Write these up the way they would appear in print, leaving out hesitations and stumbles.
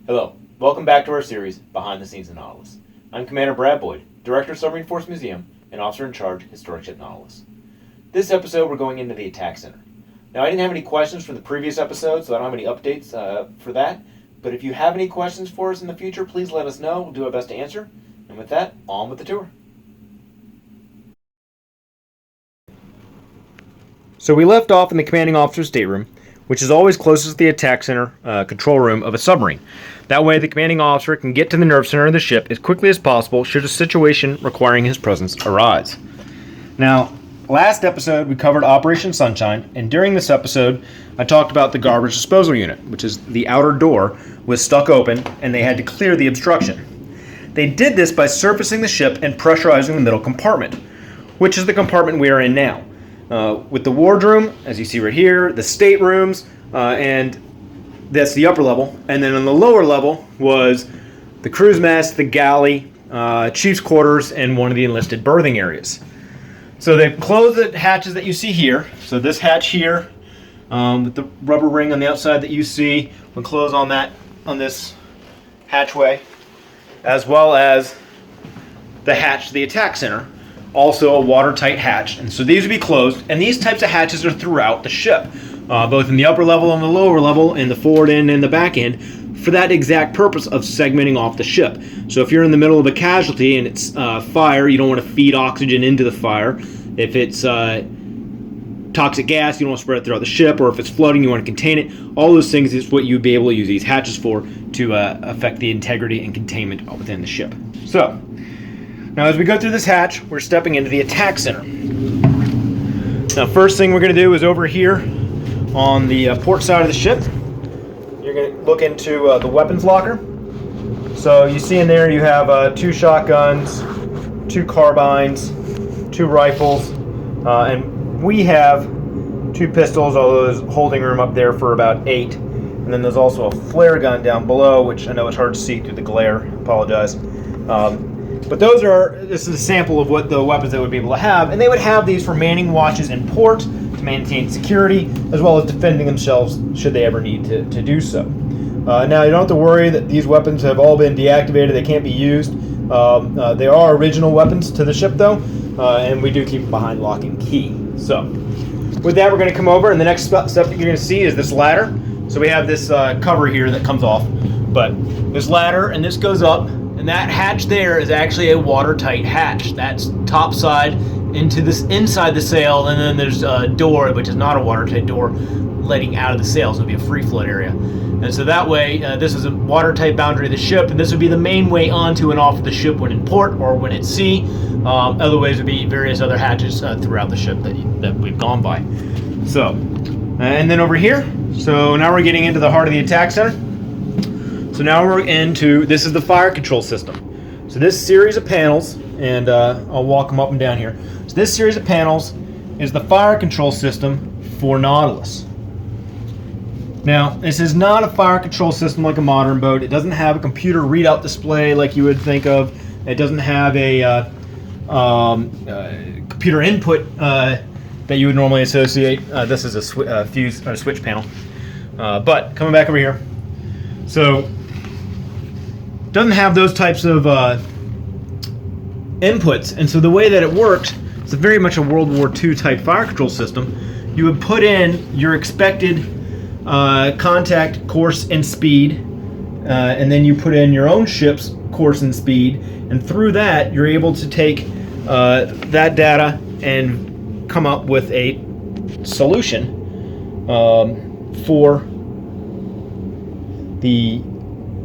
Hello, welcome back to our series, Behind the Scenes of Nautilus. I'm Commander Brad Boyd, Director of Submarine Force Museum and Officer in Charge, Historic Ship Nautilus. This episode, we're going into the Attack Center. Now, I didn't have any questions from the previous episode, so I don't have any updates for that. But if you have any questions for us in the future, please let us know. We'll do our best to answer. And with that, on with the tour. So we left off in the commanding officer's stateroom, which is always closest to the attack center control room of a submarine. That way the commanding officer can get to the nerve center of the ship as quickly as possible should a situation requiring his presence arise. Now, last episode we covered Operation Sunshine, and during this episode I talked about the garbage disposal unit, which is the outer door was stuck open and they had to clear the obstruction. They did this by surfacing the ship and pressurizing the middle compartment, which is the compartment we are in now. With the wardroom, as you see right here, the staterooms, and that's the upper level. And then on the lower level was the crew's mess, the galley, chief's quarters, and one of the enlisted berthing areas. So they've closed the hatches that you see here. So this hatch here, with the rubber ring on the outside that you see, will close on this hatchway, as well as the hatch to the attack center. Also a watertight hatch, and so these would be closed, and these types of hatches are throughout the ship, both in the upper level and the lower level, in the forward end and the back end, for that exact purpose of segmenting off the ship. So if you're in the middle of a casualty and it's fire, you don't want to feed oxygen into the fire. If it's toxic gas, you don't want to spread it throughout the ship, or if it's flooding, you want to contain it. All those things is what you'd be able to use these hatches for to affect the integrity and containment within the ship. So now, as we go through this hatch, we're stepping into the attack center. Now, first thing we're going to do is over here on the port side of the ship, you're going to look into the weapons locker. So you see in there you have 2 shotguns, 2 carbines, 2 rifles, and we have 2 pistols, although there's holding room up there for about 8. And then there's also a flare gun down below, which I know it's hard to see through the glare. Apologize. But this is a sample of what the weapons they would be able to have, and they would have these for manning watches in port to maintain security, as well as defending themselves should they ever need to do so. Now, you don't have to worry that these weapons have all been deactivated. They can't be used. They are original weapons to the ship, though, and we do keep them behind lock and key. So, with that, we're going to come over, and the next step that you're going to see is this ladder. So we have this cover here that comes off, but this ladder, and this goes up. And that hatch there is actually a watertight hatch. That's top side into this inside the sail, and then there's a door, which is not a watertight door, letting out of the sails. It would be a free float area. And so that way, this is a watertight boundary of the ship, and this would be the main way onto and off of the ship when in port or when at sea. Other ways would be various other hatches throughout the ship that we've gone by. So, and then over here, so now we're getting into the heart of the attack center. So now we're into, this is the fire control system. So this series of panels, and I'll walk them up and down here. So this series of panels is the fire control system for Nautilus. Now, this is not a fire control system like a modern boat. It doesn't have a computer readout display like you would think of. It doesn't have a computer input that you would normally associate. This is a fuse or switch panel. But coming back over here, so doesn't have those types of inputs, and so the way that it works is very much a World War II type fire control system. You would put in your expected contact course and speed, and then you put in your own ship's course and speed, and through that you're able to take that data and come up with a solution for the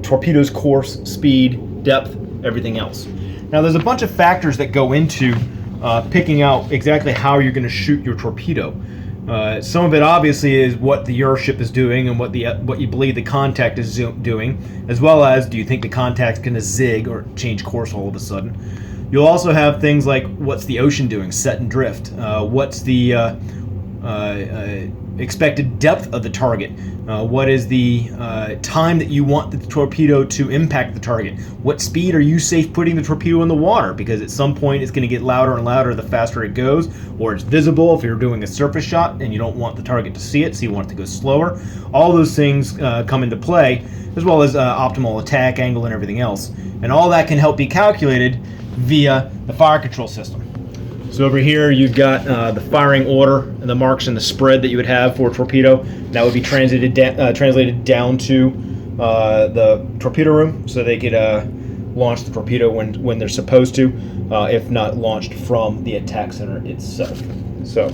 torpedo's course, speed, depth, everything else. Now, there's a bunch of factors that go into picking out exactly how you're going to shoot your torpedo. Some of it obviously is what your ship is doing and what you believe the contact is doing, as well as do you think the contact's going to zig or change course all of a sudden. You'll also have things like what's the ocean doing, set and drift. What's the expected depth of the target. What is the time that you want the torpedo to impact the target? What speed are you safe putting the torpedo in the water? Because at some point it's going to get louder and louder the faster it goes, or it's visible if you're doing a surface shot and you don't want the target to see it, so you want it to go slower. All those things come into play, as well as optimal attack angle and everything else. And all that can help be calculated via the fire control system. So over here you've got the firing order and the marks in the spread that you would have for a torpedo. That would be translated down to the torpedo room, so they could launch the torpedo when they're supposed to, if not launched from the attack center itself. So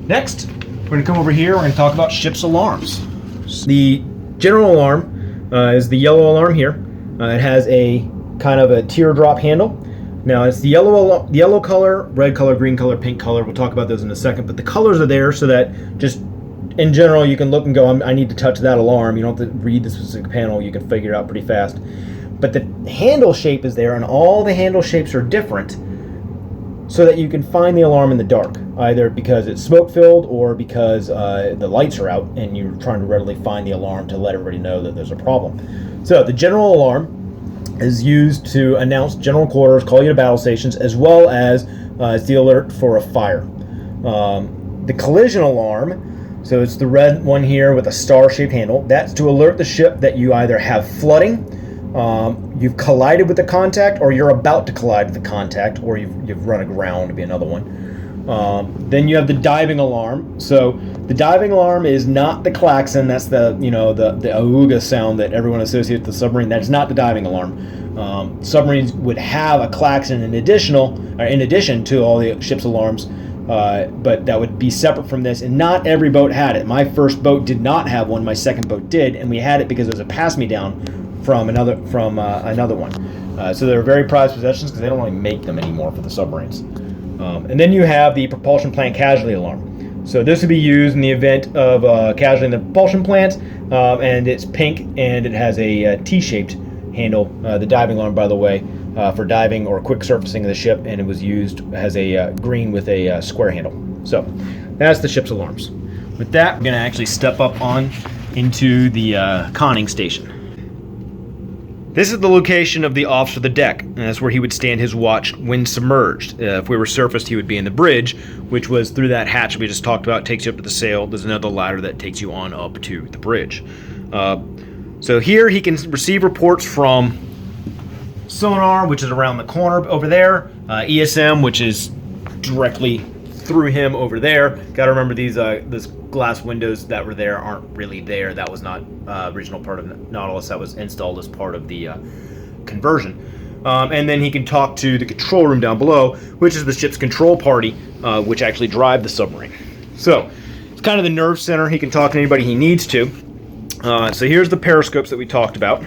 next, we're going to come over here. We're going to talk about ship's alarms. The general alarm is the yellow alarm here. It has a kind of a teardrop handle. Now it's the yellow color, red color, green color, pink color. We'll talk about those in a second. But the colors are there so that just in general you can look and go, I need to touch that alarm. You don't have to read the specific panel. You can figure it out pretty fast. But the handle shape is there, and all the handle shapes are different so that you can find the alarm in the dark, either because it's smoke filled or because the lights are out and you're trying to readily find the alarm to let everybody know that there's a problem. So the general alarm is used to announce general quarters, call you to battle stations, as well as the alert for a fire. The collision alarm, so it's the red one here with a star-shaped handle, that's to alert the ship that you either have flooding, you've collided with the contact, or you're about to collide with the contact, or you've run aground to be another one. Then you have the diving alarm. So the diving alarm is not the klaxon. That's the auga sound that everyone associates with the submarine. That's not the diving alarm. Submarines would have a klaxon in addition to all the ship's alarms, but that would be separate from this. And not every boat had it. My first boat did not have one. My second boat did, and we had it because it was a pass-me-down from another one. So they're very prized possessions because they don't really make them anymore for the submarines. And then you have the propulsion plant casualty alarm. So this would be used in the event of casualty in the propulsion plant, and it's pink and it has a T-shaped handle. The diving alarm, by the way, for diving or quick surfacing of the ship, and it was used as a green with a square handle. So that's the ship's alarms. With that, we're going to actually step up on into the conning station. This is the location of the officer of the deck, and that's where he would stand his watch when submerged. If we were surfaced, he would be in the bridge, which was through that hatch we just talked about. It takes you up to the sail. There's another ladder that takes you on up to the bridge. So here he can receive reports from sonar, which is around the corner over there, ESM, which is directly through him over there. Got to remember these glass windows that were there aren't really there. That was not original part of Nautilus. That was installed as part of the conversion. And then he can talk to the control room down below, which is the ship's control party, which actually drive the submarine. So it's kind of the nerve center. He can talk to anybody he needs to. So here's the periscopes that we talked about.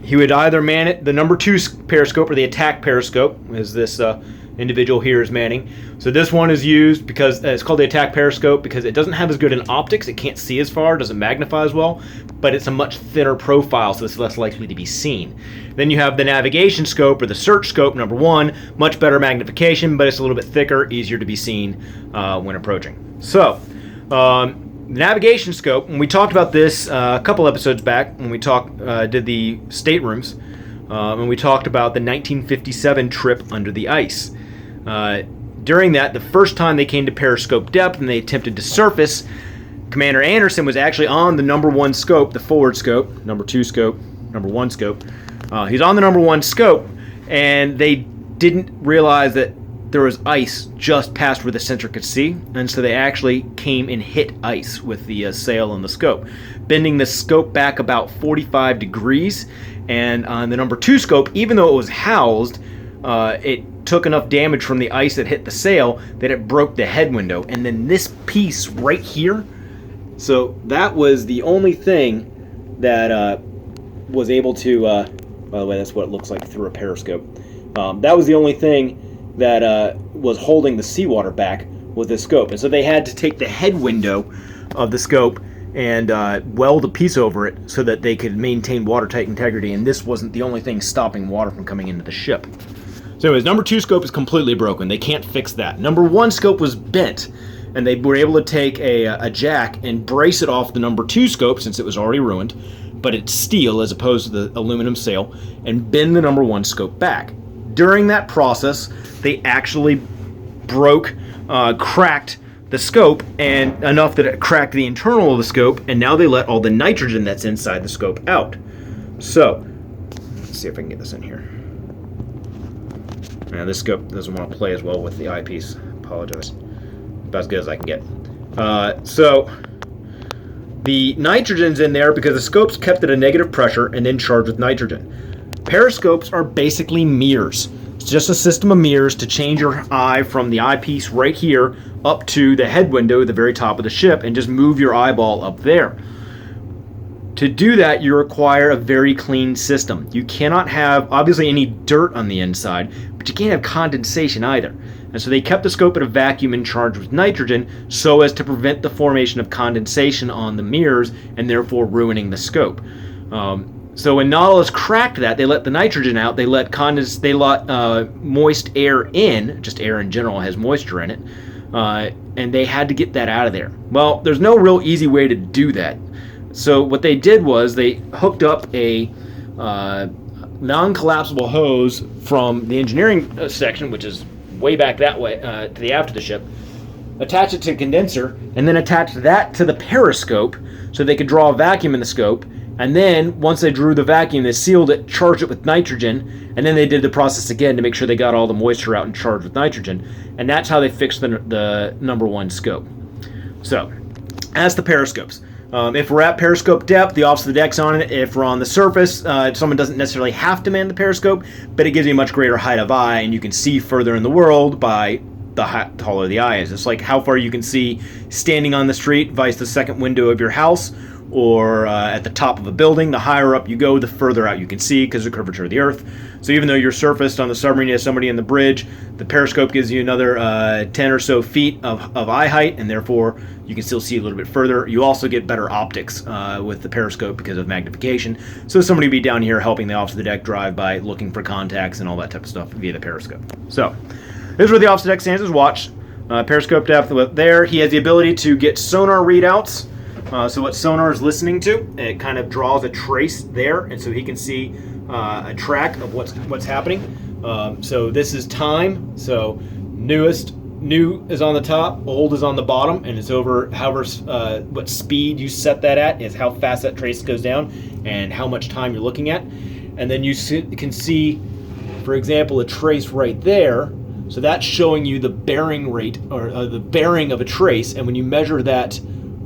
He would either man it, the number 2 periscope or the attack periscope, as this individual here is manning. So this one is used because it's called the attack periscope because it doesn't have as good an optics. It can't see as far, doesn't magnify as well, but it's a much thinner profile, so it's less likely to be seen. Then you have the navigation scope or the search scope, number 1, much better magnification, but it's a little bit thicker, easier to be seen when approaching. So the navigation scope, and we talked about this a couple episodes back when we did the staterooms, and we talked about the 1957 trip under the ice. During that, the first time they came to periscope depth and they attempted to surface, Commander Anderson was actually on the number 1 scope, the forward scope, number 2 scope, number 1 scope. He's on the number 1 scope, and they didn't realize that there was ice just past where the sensor could see, and so they actually came and hit ice with the sail and the scope, bending the scope back about 45 degrees. And on the number 2 scope, even though it was housed, it took enough damage from the ice that hit the sail that it broke the head window. And then this piece right here, so that was the only thing that was able to, by the way, that's what it looks like through a periscope. That was the only thing that was holding the seawater back with the scope. And so they had to take the head window of the scope and weld a piece over it so that they could maintain watertight integrity, and this wasn't the only thing stopping water from coming into the ship. So anyways, number 2 scope is completely broken. They can't fix that. Number 1 scope was bent, and they were able to take a jack and brace it off the number 2 scope, since it was already ruined, but it's steel as opposed to the aluminum sail, and bend the number 1 scope back. During that process, they actually cracked the scope, and enough that it cracked the internal of the scope, and now they let all the nitrogen that's inside the scope out. So, let's see if I can get this in here. Now, this scope doesn't want to play as well with the eyepiece. Apologize. About as good as I can get. So, the nitrogen's in there because the scope's kept at a negative pressure and then charged with nitrogen. Periscopes are basically mirrors. It's just a system of mirrors to change your eye from the eyepiece right here up to the head window at the very top of the ship and just move your eyeball up there. To do that, you require a very clean system. You cannot have, obviously, any dirt on the inside, but you can't have condensation either. And so they kept the scope at a vacuum and charged with nitrogen so as to prevent the formation of condensation on the mirrors and therefore ruining the scope. So when Nautilus cracked that, they let the nitrogen out, they let moist air in, just air in general has moisture in it, and they had to get that out of there. Well, there's no real easy way to do that. So what they did was they hooked up a non-collapsible hose from the engineering section, which is way back that way, to the aft of the ship, attached it to a condenser, and then attached that to the periscope so they could draw a vacuum in the scope. And then, once they drew the vacuum, they sealed it, charged it with nitrogen, and then they did the process again to make sure they got all the moisture out and charged with nitrogen. And that's how they fixed the number 1 scope. So, as the periscopes. If we're at periscope depth, the officer of the deck's on it. If we're on the surface, someone doesn't necessarily have to man the periscope, but it gives you a much greater height of eye, and you can see further in the world by the taller the eye is. It's like how far you can see standing on the street, vice the second window of your house, or at the top of a building. The higher up you go, the further out you can see because of the curvature of the Earth. So even though you're surfaced on the submarine, you have somebody in the bridge, the periscope gives you another 10 or so feet of eye height, and therefore you can still see a little bit further. You also get better optics with the periscope because of magnification. So somebody would be down here helping the officer of the deck drive by looking for contacts and all that type of stuff via the periscope. So this is where the officer of the deck stands his watch. Periscope depth there. He has the ability to get sonar readouts. So what sonar is listening to, it kind of draws a trace there, and so he can see a track of what's happening. So this is time. So new is on the top, old is on the bottom, and it's over however what speed you set that at is how fast that trace goes down and how much time you're looking at. And then you can see, for example, a trace right there. So that's showing you the bearing rate or the bearing of a trace, and when you measure that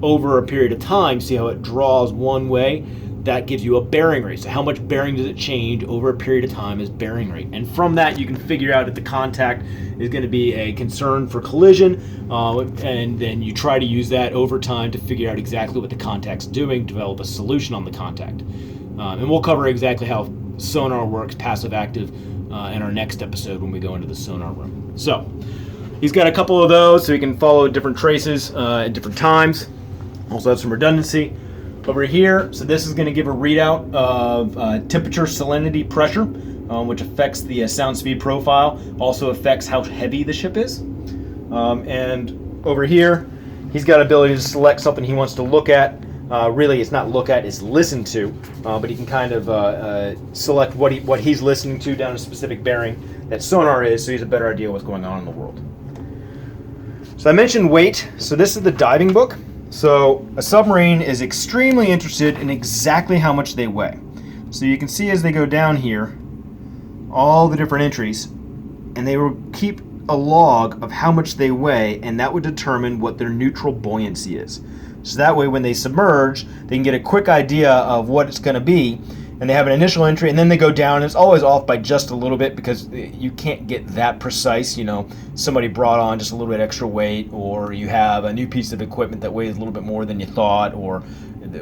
over a period of time, see how it draws one way, that gives you a bearing rate. So how much bearing does it change over a period of time is bearing rate. And from that you can figure out if the contact is going to be a concern for collision, and then you try to use that over time to figure out exactly what the contact's doing, develop a solution on the contact. And we'll cover exactly how sonar works, passive active, in our next episode when we go into the sonar room. So he's got a couple of those so he can follow different traces at different times. Also have some redundancy over here. So this is going to give a readout of temperature, salinity, pressure, which affects the sound speed profile. Also affects how heavy the ship is. And over here, he's got ability to select something he wants to look at. Really, it's not look at, it's listen to. But he can kind of select what he's listening to down a specific bearing that sonar is, so he has a better idea of what's going on in the world. So I mentioned weight. So this is the diving book. So a submarine is extremely interested in exactly how much they weigh. So you can see as they go down here, all the different entries, and they will keep a log of how much they weigh, and that would determine what their neutral buoyancy is. So that way when they submerge, they can get a quick idea of what it's going to be, and they have an initial entry, and then they go down, and it's always off by just a little bit because you can't get that precise. You know, somebody brought on just a little bit extra weight, or you have a new piece of equipment that weighs a little bit more than you thought, or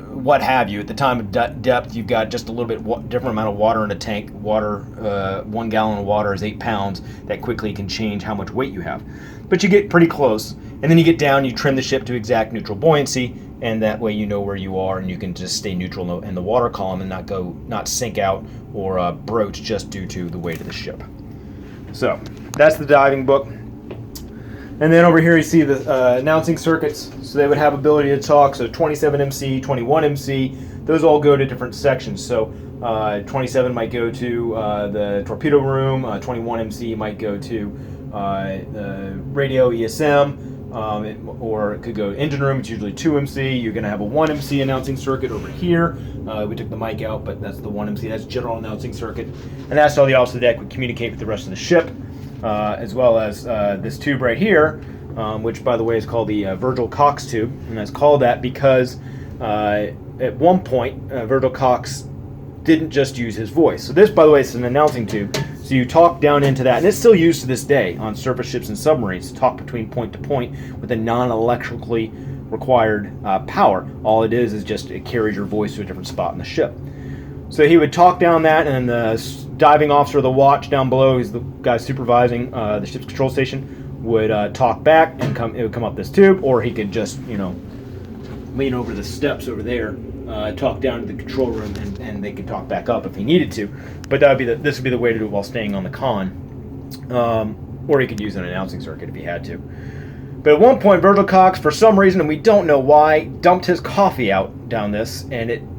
what have you. At the time of depth, you've got just a little bit different amount of water in a tank. Water, 1 gallon of water is 8 pounds. That quickly can change how much weight you have. But you get pretty close, and then you get down, you trim the ship to exact neutral buoyancy, and that way you know where you are, and you can just stay neutral in the water column and not sink out or broach just due to the weight of the ship. So that's the diving book. And then over here you see the announcing circuits. So they would have ability to talk. So 27 MC, 21 MC, those all go to different sections. So 27 might go to the torpedo room. 21 MC might go to the radio ESM, or it could go engine room. It's usually 2 MC. You're going to have a 1 MC announcing circuit over here. We took the mic out, but that's the 1 MC. That's general announcing circuit. And that's how the officer deck would communicate with the rest of the ship. As well as this tube right here, which, by the way, is called the Virgil Cox tube. And that's called that because at one point, Virgil Cox didn't just use his voice. So this, by the way, is an announcing tube. So you talk down into that. And it's still used to this day on surface ships and submarines to talk between point to point with a non-electrically required power. All it is just it carries your voice to a different spot in the ship. So he would talk down that, and the diving officer of the watch down below, he's the guy supervising the ship's control station, would talk back, and it would come up this tube, or he could just, lean over the steps over there, talk down to the control room, and they could talk back up if he needed to. But this would be the way to do it while staying on the con, or he could use an announcing circuit if he had to. But at one point, Virgil Cox, for some reason, and we don't know why, dumped his coffee out down this, and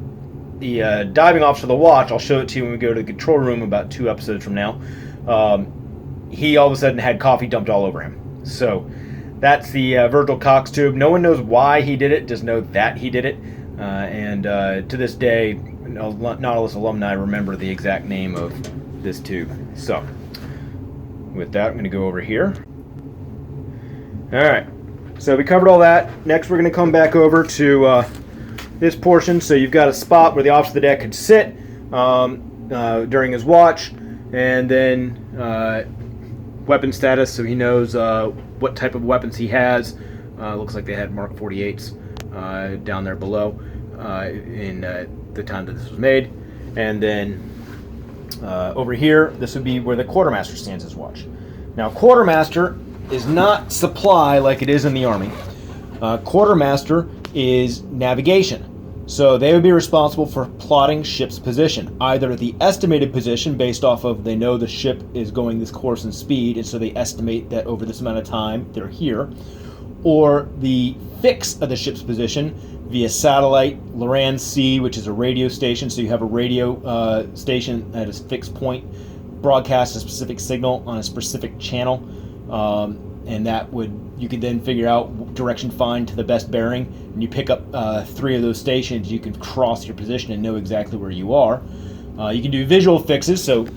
the diving officer of the watch, I'll show it to you when we go to the control room about 2 episodes from now, he all of a sudden had coffee dumped all over him. So that's the Virgil Cox tube. No one knows why he did it, just know that he did it. And to this day, Nautilus alumni remember the exact name of this tube. So with that, I'm going to go over here. All right, so we covered all that. Next, we're going to come back over to this portion. So you've got a spot where the officer of the deck could sit during his watch, and then weapon status, so he knows what type of weapons he has. Looks like they had Mark 48s down there below in the time that this was made. And then over here, this would be where the quartermaster stands his watch. Now, quartermaster is not supply like it is in the Army. Quartermaster is navigation. So they would be responsible for plotting ship's position, either the estimated position based off of they know the ship is going this course and speed, and so they estimate that over this amount of time they're here, or the fix of the ship's position via satellite, Loran C, which is a radio station, so you have a radio station at a fixed point, broadcast a specific signal on a specific channel, and that you could then figure out direction find to the best bearing, and you pick up 3 of those stations, you can cross your position and know exactly where you are. You can do visual fixes, so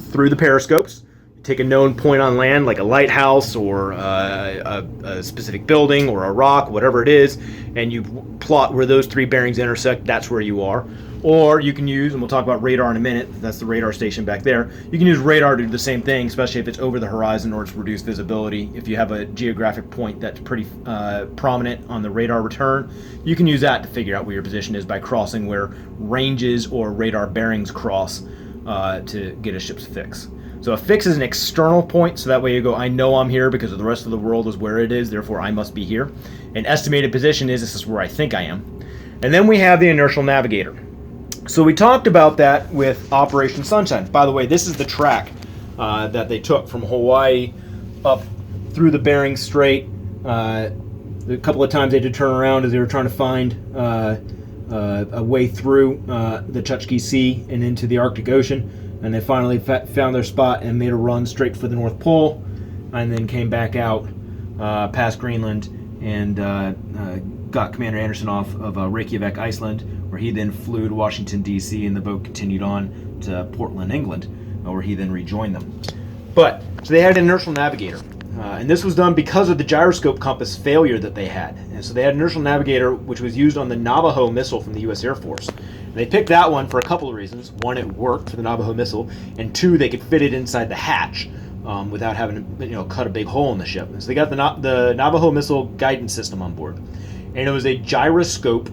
through the periscopes, take a known point on land like a lighthouse or a specific building or a rock, whatever it is, and you plot where those 3 bearings intersect, that's where you are. Or you can use, and we'll talk about radar in a minute, that's the radar station back there, you can use radar to do the same thing, especially if it's over the horizon or it's reduced visibility. If you have a geographic point that's pretty prominent on the radar return, you can use that to figure out where your position is by crossing where ranges or radar bearings cross to get a ship's fix. So a fix is an external point, so that way you go, I know I'm here because the rest of the world is where it is, therefore I must be here. An estimated position is, this is where I think I am. And then we have the inertial navigator. So we talked about that with Operation Sunshine. By the way, this is the track that they took from Hawaii up through the Bering Strait. A couple of times they had to turn around as they were trying to find a way through the Chukchi Sea and into the Arctic Ocean. And they finally found their spot and made a run straight for the North Pole, and then came back out past Greenland and got Commander Anderson off of Reykjavik, Iceland, where he then flew to Washington, D.C., and the boat continued on to Portland, England, where he then rejoined them. So they had an inertial navigator, and this was done because of the gyroscope compass failure that they had. And so they had an inertial navigator, which was used on the Navajo missile from the U.S. Air Force. And they picked that one for a couple of reasons. One, it worked for the Navajo missile, and 2, they could fit it inside the hatch without having to cut a big hole in the ship. And so they got the Navajo missile guidance system on board, and it was a gyroscope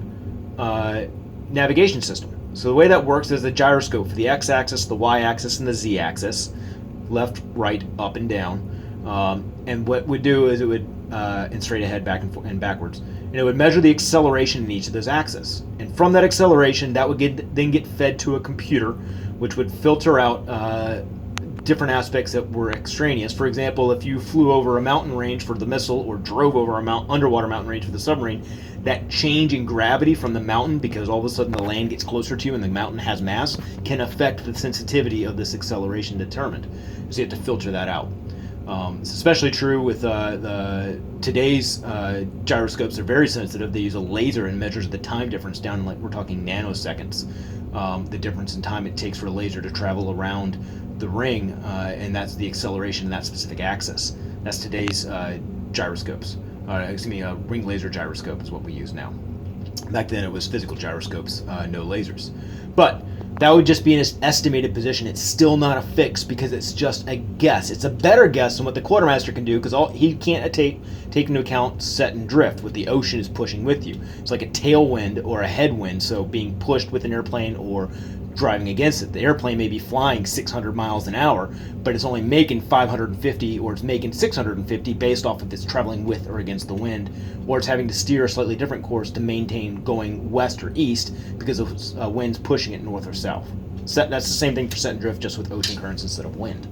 navigation system. So the way that works is the gyroscope for the x-axis, the y-axis, and the z-axis, left, right, up, and down. And what it would do is it would, and straight ahead, back and backwards, and it would measure the acceleration in each of those axes. And from that acceleration, that would then get fed to a computer, which would filter out different aspects that were extraneous. For example, if you flew over a mountain range for the missile or drove over a underwater mountain range for the submarine, that change in gravity from the mountain, because all of a sudden the land gets closer to you and the mountain has mass, can affect the sensitivity of this acceleration determined. So you have to filter that out. It's especially true with today's gyroscopes. Are very sensitive. They use a laser and measures the time difference down in, like, we're talking nanoseconds. The difference in time it takes for a laser to travel around the ring, and that's the acceleration in that specific axis. That's today's gyroscopes. Ring laser gyroscope is what we use now. Back then it was physical gyroscopes, no lasers. But that would just be an estimated position. It's still not a fix because it's just a guess. It's a better guess than what the quartermaster can do, because he can't take into account set and drift, what the ocean is pushing with you. It's like a tailwind or a headwind, so being pushed with an airplane or driving against it. The airplane may be flying 600 miles an hour, but it's only making 550 or it's making 650 based off if it's traveling with or against the wind, or it's having to steer a slightly different course to maintain going west or east because of winds pushing it north or south. That's the same thing for set and drift, just with ocean currents instead of wind.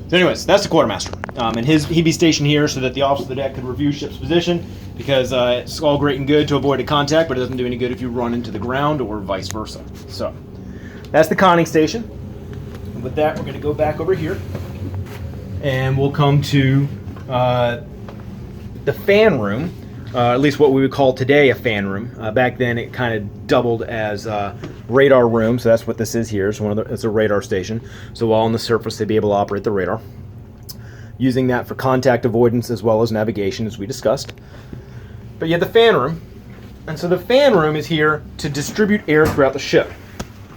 So anyways, that's the quartermaster. And he'd be stationed here so that the officer of the deck could review ship's position, because it's all great and good to avoid a contact, but it doesn't do any good if you run into the ground or vice versa. So that's the conning station. And with that, we're going to go back over here, and we'll come to the fan room, at least what we would call today a fan room. Back then, it kind of doubled as radar room, so that's what this is here. It's a radar station. So while on the surface, they'd be able to operate the radar, using that for contact avoidance as well as navigation, as we discussed. But you have the fan room, and so the fan room is here to distribute air throughout the ship.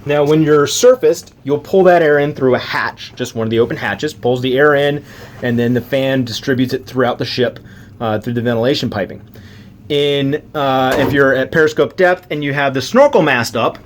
Now, when you're surfaced, you'll pull that air in through a hatch, just one of the open hatches, pulls the air in, and then the fan distributes it throughout the ship through the ventilation piping. If you're at periscope depth and you have the snorkel mast up,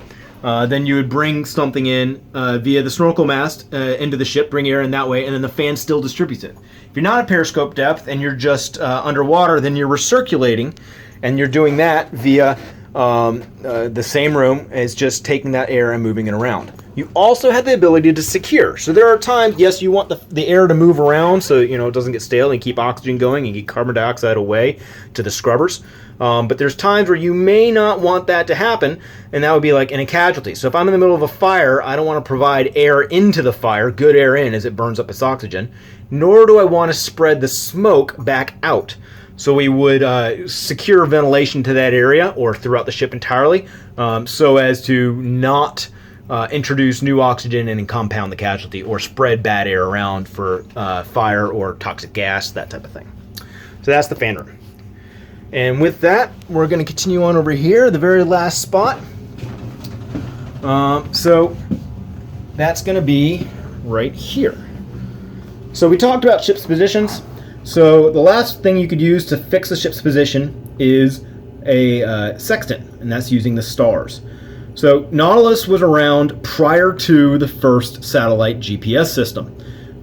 then you would bring something in via the snorkel mast into the ship, bring air in that way, and then the fan still distributes it. If you're not at periscope depth and you're just underwater, then you're recirculating, and you're doing that via the same room as just taking that air and moving it around. You also have the ability to secure. So there are times, yes, you want the air to move around so it doesn't get stale, and keep oxygen going and get carbon dioxide away to the scrubbers. But there's times where you may not want that to happen, and that would be like in a casualty. So if I'm in the middle of a fire, I don't want to provide air into the fire, good air in as it burns up its oxygen, nor do I want to spread the smoke back out. So we would secure ventilation to that area or throughout the ship entirely, so as to not introduce new oxygen and compound the casualty or spread bad air around for fire or toxic gas, that type of thing. So that's the fan room. And with that, we're going to continue on over here, the very last spot. So that's going to be right here. So we talked about ship's positions. So the last thing you could use to fix the ship's position is a sextant, and that's using the stars. So Nautilus was around prior to the first satellite GPS system.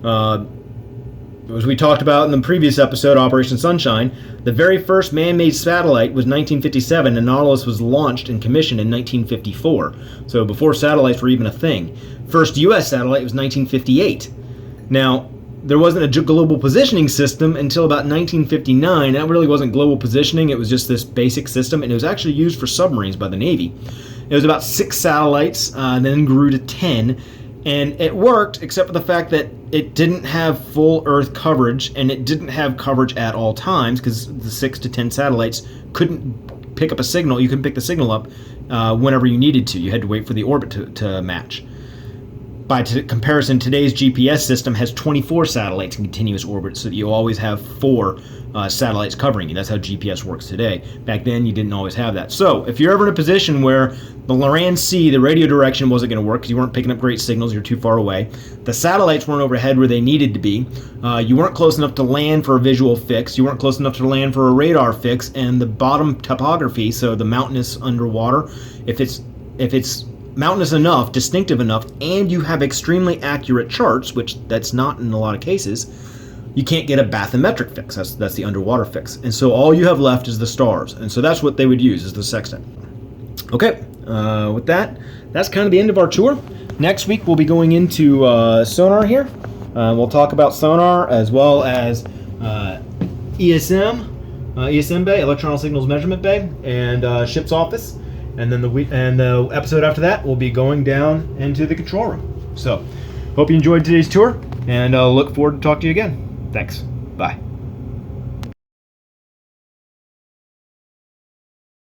As we talked about in the previous episode, Operation Sunshine, the very first man-made satellite was 1957, and Nautilus was launched and commissioned in 1954. So before satellites were even a thing. First U.S. satellite was 1958. Now, there wasn't a global positioning system until about 1959. That really wasn't global positioning. It was just this basic system, and it was actually used for submarines by the Navy. It was about 6 satellites, then grew to 10, and it worked, except for the fact that it didn't have full Earth coverage, and it didn't have coverage at all times, because the 6 to 10 satellites couldn't pick up a signal. You couldn't pick the signal up whenever you needed to. You had to wait for the orbit to match. By comparison, today's GPS system has 24 satellites in continuous orbit, so that you always have 4 satellites covering you. That's how GPS works today. Back then, you didn't always have that. So, if you're ever in a position where the Loran Sea, the radio direction wasn't going to work because you weren't picking up great signals, you're too far away, the satellites weren't overhead where they needed to be, you weren't close enough to land for a visual fix, you weren't close enough to land for a radar fix, and the bottom topography, so the mountainous underwater, if it's mountainous enough, distinctive enough, and you have extremely accurate charts, which that's not in a lot of cases, you can't get a bathymetric fix. That's the underwater fix. And so all you have left is the stars. And so that's what they would use, is the sextant. Okay, with that, that's kind of the end of our tour. Next week we'll be going into sonar here, We'll talk about sonar as well as ESM bay, electronic signals measurement bay, and ship's office. And then the episode after that will be going down into the control room. So, hope you enjoyed today's tour, and I'll look forward to talking to you again. Thanks. Bye.